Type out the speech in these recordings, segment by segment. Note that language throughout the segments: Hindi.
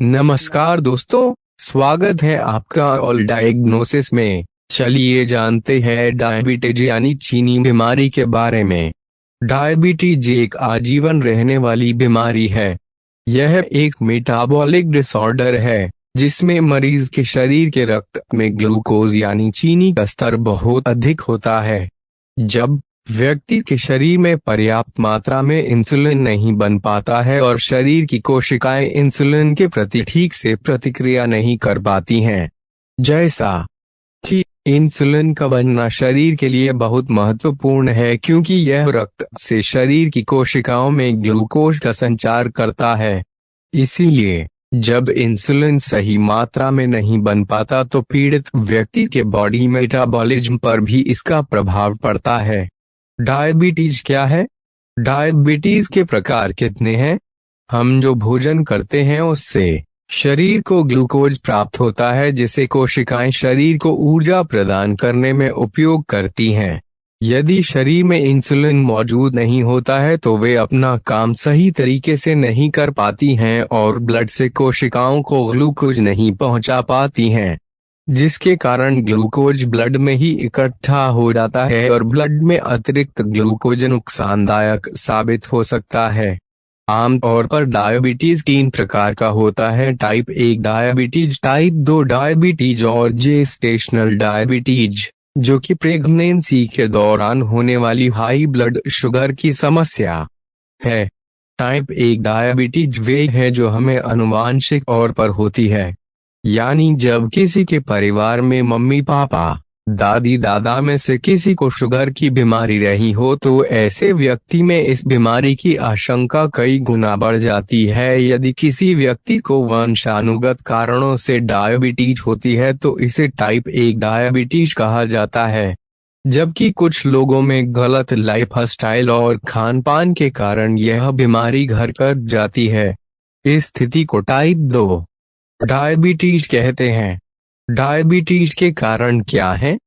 नमस्कार दोस्तों, स्वागत है आपका ऑल डायग्नोसिस में। चलिए जानते हैं डायबिटीज यानी चीनी बीमारी के बारे में। डायबिटीज एक आजीवन रहने वाली बीमारी है। यह एक मेटाबॉलिक डिसऑर्डर है जिसमें मरीज के शरीर के रक्त में ग्लूकोज यानी चीनी का स्तर बहुत अधिक होता है। जब व्यक्ति के शरीर में पर्याप्त मात्रा में इंसुलिन नहीं बन पाता है और शरीर की कोशिकाएं इंसुलिन के प्रति ठीक से प्रतिक्रिया नहीं कर पाती हैं। जैसा कि इंसुलिन का बनना शरीर के लिए बहुत महत्वपूर्ण है क्योंकि यह रक्त से शरीर की कोशिकाओं में ग्लूकोज का संचार करता है। इसीलिए जब इंसुलिन सही मात्रा में नहीं बन पाता तो पीड़ित व्यक्ति के बॉडी मेटाबॉलिज्म पर भी इसका प्रभाव पड़ता है। डायबिटीज क्या है? डायबिटीज के प्रकार कितने हैं? हम जो भोजन करते हैं उससे शरीर को ग्लूकोज प्राप्त होता है जिसे कोशिकाएं शरीर को ऊर्जा प्रदान करने में उपयोग करती हैं। यदि शरीर में इंसुलिन मौजूद नहीं होता है तो वे अपना काम सही तरीके से नहीं कर पाती हैं और ब्लड से कोशिकाओं को ग्लूकोज नहीं पहुंचा पाती हैं, जिसके कारण ग्लूकोज ब्लड में ही इकट्ठा हो जाता है और ब्लड में अतिरिक्त ग्लूकोज नुकसानदायक साबित हो सकता है। आमतौर पर डायबिटीज 3 प्रकार का होता है: टाइप 1 डायबिटीज, टाइप 2 डायबिटीज और जेस्टेशनल डायबिटीज, जो कि प्रेगनेंसी के दौरान होने वाली हाई ब्लड शुगर की समस्या है। टाइप 1 डायबिटीज वे है जो हमें आनुवांशिक तौर पर होती है, यानी जब किसी के परिवार में मम्मी पापा दादी दादा में से किसी को शुगर की बीमारी रही हो तो ऐसे व्यक्ति में इस बीमारी की आशंका कई गुना बढ़ जाती है। यदि किसी व्यक्ति को वंशानुगत कारणों से डायबिटीज होती है तो इसे टाइप 1 डायबिटीज कहा जाता है, जबकि कुछ लोगों में गलत लाइफस्टाइल और खान पान के कारण यह बीमारी घर कर जाती है। इस स्थिति को टाइप 2 डायबिटीज कहते हैं। डायबिटीज के कारण क्या है?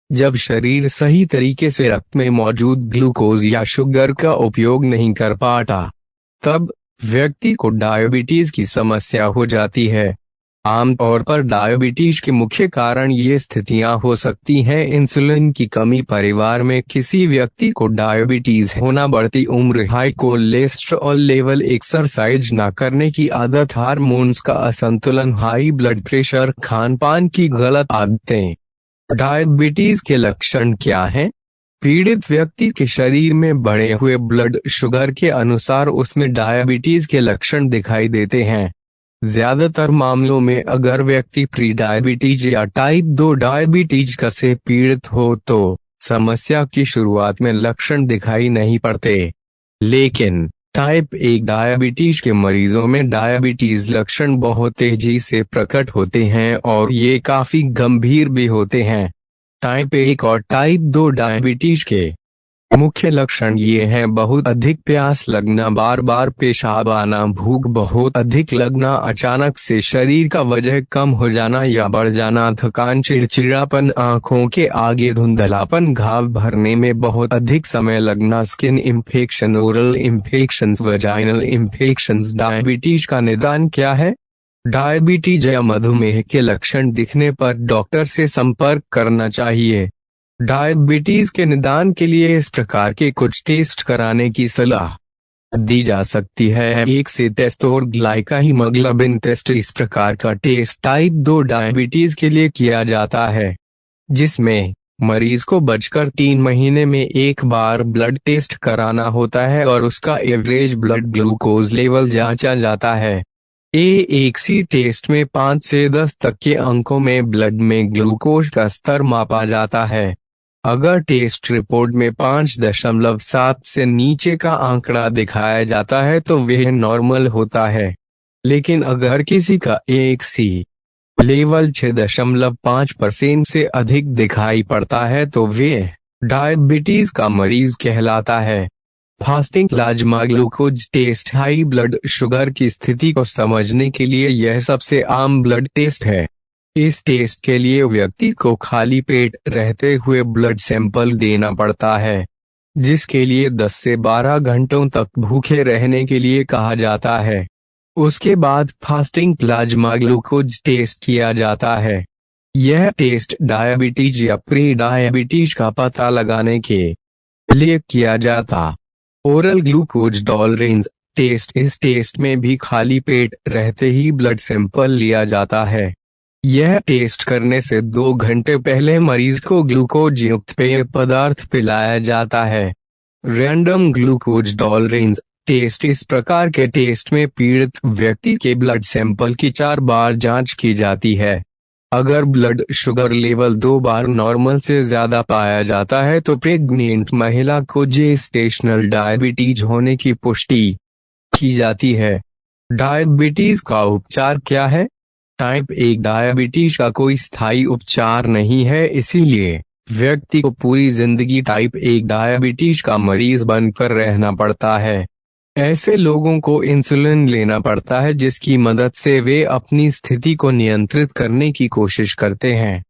जब शरीर सही तरीके से रक्त में मौजूद ग्लूकोज या शुगर का उपयोग नहीं कर पाता, तब व्यक्ति को डायबिटीज की समस्या हो जाती है। आमतौर पर डायबिटीज के मुख्य कारण ये स्थितियां हो सकती हैं: इंसुलिन की कमी, परिवार में किसी व्यक्ति को डायबिटीज होना, बढ़ती उम्र, हाई कोलेस्ट्रॉल लेवल, एक्सरसाइज न करने की आदत, हार्मोन्स का असंतुलन, हाई ब्लड प्रेशर, खान पान की गलत आदतें। डायबिटीज के लक्षण क्या हैं? पीड़ित व्यक्ति के शरीर में बढ़े हुए ब्लड शुगर के अनुसार उसमें डायबिटीज के लक्षण दिखाई देते हैं। ज्यादातर मामलों में अगर व्यक्ति प्री डायबिटीज या टाइप 2 डायबिटीज का से पीड़ित हो तो समस्या की शुरुआत में लक्षण दिखाई नहीं पड़ते, लेकिन टाइप 1 डायबिटीज के मरीजों में डायबिटीज लक्षण बहुत तेजी से प्रकट होते हैं और ये काफी गंभीर भी होते हैं। टाइप 1 और टाइप 2 डायबिटीज के मुख्य लक्षण ये हैं: बहुत अधिक प्यास लगना, बार बार पेशाब आना, भूख बहुत अधिक लगना, अचानक से शरीर का वजन कम हो जाना या बढ़ जाना, थकान, चिड़चिड़ापन, आंखों के आगे धुंधलापन, घाव भरने में बहुत अधिक समय लगना, skin infection, oral infections, vaginal infections. Diabetes का निदान क्या है? डायबिटीज या मधुमेह के लक्षण दिखने पर डॉक्टर से संपर्क करना चाहिए। डायबिटीज के निदान के लिए इस प्रकार के कुछ टेस्ट कराने की सलाह दी जा सकती है। 1 से टेस्ट और ग्लाइकाहीमोग्लोबिन टेस्ट। इस प्रकार का टेस्ट टाइप 2 डायबिटीज के लिए किया जाता है, जिसमें मरीज को बचकर 3 महीने में एक बार ब्लड टेस्ट कराना होता है और उसका एवरेज ब्लड ग्लूकोज लेवल जांचा जाता है। A1C टेस्ट में 5 से 10 तक के अंकों में ब्लड में ग्लूकोज का स्तर मापा जाता है। अगर टेस्ट रिपोर्ट में 5.7 से नीचे का आंकड़ा दिखाया जाता है तो वह नॉर्मल होता है, लेकिन अगर किसी का A1C लेवल 6.5% से अधिक दिखाई पड़ता है तो वह डायबिटीज का मरीज कहलाता है। Fasting plasma glucose test high blood sugar की स्थिति को समझने के लिए यह सबसे आम ब्लड टेस्ट है। इस टेस्ट के लिए व्यक्ति को खाली पेट रहते हुए ब्लड सैंपल देना पड़ता है, जिसके लिए 10 से 12 घंटों तक भूखे रहने के लिए कहा जाता है। उसके बाद फास्टिंग प्लाज्मा ग्लूकोज टेस्ट किया जाता है। यह टेस्ट डायबिटीज या प्री डायबिटीज का पता लगाने के लिए किया जाता। ओरल ग्लूकोज टॉलरेंस टेस्ट, इस टेस्ट में भी खाली पेट रहते ही ब्लड सैंपल लिया जाता है। यह टेस्ट करने से 2 घंटे पहले मरीज को ग्लूकोज युक्त पेय पदार्थ पिलाया जाता है। रैंडम ग्लूकोज टॉलरेंस टेस्ट, इस प्रकार के टेस्ट में पीड़ित व्यक्ति के ब्लड सैंपल की 4 बार जांच की जाती है। अगर ब्लड शुगर लेवल 2 बार नॉर्मल से ज्यादा पाया जाता है तो प्रेग्नेंट महिला को जेस्टेशनल डायबिटीज होने की पुष्टि की जाती है। डायबिटीज का उपचार क्या है? टाइप 1 डायबिटीज का कोई स्थायी उपचार नहीं है, इसीलिए व्यक्ति को पूरी जिंदगी टाइप 1 डायबिटीज का मरीज बनकर रहना पड़ता है। ऐसे लोगों को इंसुलिन लेना पड़ता है, जिसकी मदद से वे अपनी स्थिति को नियंत्रित करने की कोशिश करते हैं।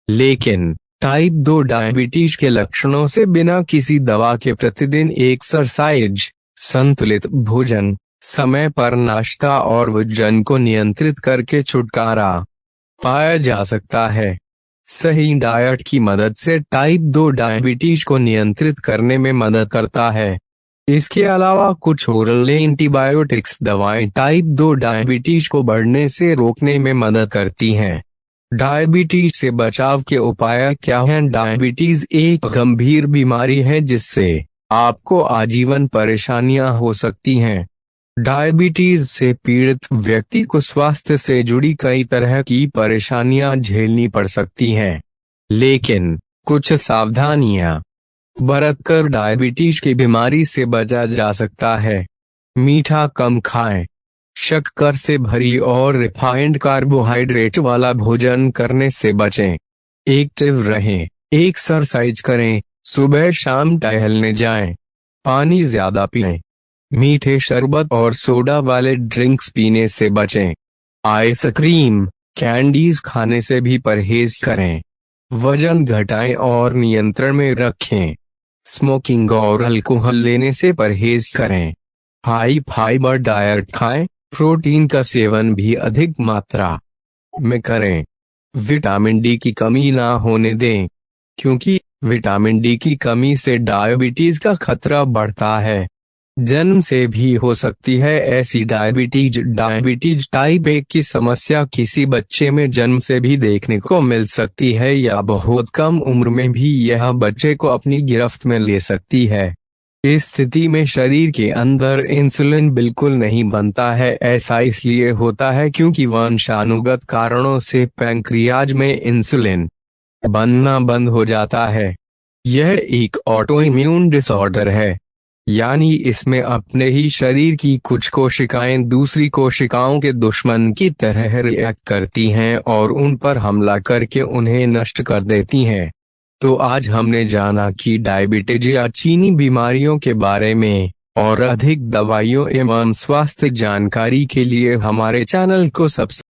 लेकिन टाइप 2 डायबिटीज के लक्षणों से बिना किसी दवा के प्रतिदिन एक्सरसाइज, संतुलित भोजन, समय पर नाश्ता और वजन को नियंत्रित करके छुटकारा पाया जा सकता है। सही डाइट की मदद से टाइप 2 डायबिटीज को नियंत्रित करने में मदद करता है। इसके अलावा कुछ ओरल एंटीबायोटिक्स दवाएं टाइप 2 डायबिटीज को बढ़ने से रोकने में मदद करती हैं। डायबिटीज से बचाव के उपाय क्या हैं? डायबिटीज एक गंभीर बीमारी है जिससे आपको आजीवन परेशानियां हो सकती हैं। डायबिटीज से पीड़ित व्यक्ति को स्वास्थ्य से जुड़ी कई तरह की परेशानियां झेलनी पड़ सकती हैं, लेकिन कुछ सावधानियां बरतकर डायबिटीज की बीमारी से बचा जा सकता है। मीठा कम खाएं, शक्कर से भरी और रिफाइंड कार्बोहाइड्रेट वाला भोजन करने से बचें। एक्टिव रहें, एक्सरसाइज करें, सुबह शाम टहलने जाएं, पानी ज्यादा पिएं, मीठे शरबत और सोडा वाले ड्रिंक्स पीने से बचें। आइसक्रीम, कैंडीज खाने से भी परहेज करें। वजन घटाएं और नियंत्रण में रखें। स्मोकिंग और अल्कोहल लेने से परहेज करें। हाई फाइबर डाइट खाएं, प्रोटीन का सेवन भी अधिक मात्रा में करें। विटामिन डी की कमी ना होने दें, क्योंकि विटामिन डी की कमी से डायबिटीज का खतरा बढ़ता है। जन्म से भी हो सकती है ऐसी डायबिटीज टाइप 1 की समस्या किसी बच्चे में जन्म से भी देखने को मिल सकती है या बहुत कम उम्र में भी यह बच्चे को अपनी गिरफ्त में ले सकती है। इस स्थिति में शरीर के अंदर इंसुलिन बिल्कुल नहीं बनता है। ऐसा इसलिए होता है क्योंकि वंशानुगत कारणों से पैंक्रियाज में इंसुलिन बनना बंद हो जाता है। यह एक ऑटो इम्यून डिसऑर्डर है, यानी इसमें अपने ही शरीर की कुछ कोशिकाएं दूसरी कोशिकाओं के दुश्मन की तरह रिएक्ट करती हैं और उन पर हमला करके उन्हें नष्ट कर देती हैं। तो आज हमने जाना कि डायबिटीज या चीनी बीमारियों के बारे में, और अधिक दवाइयों एवं स्वास्थ्य जानकारी के लिए हमारे चैनल को सब्सक्राइब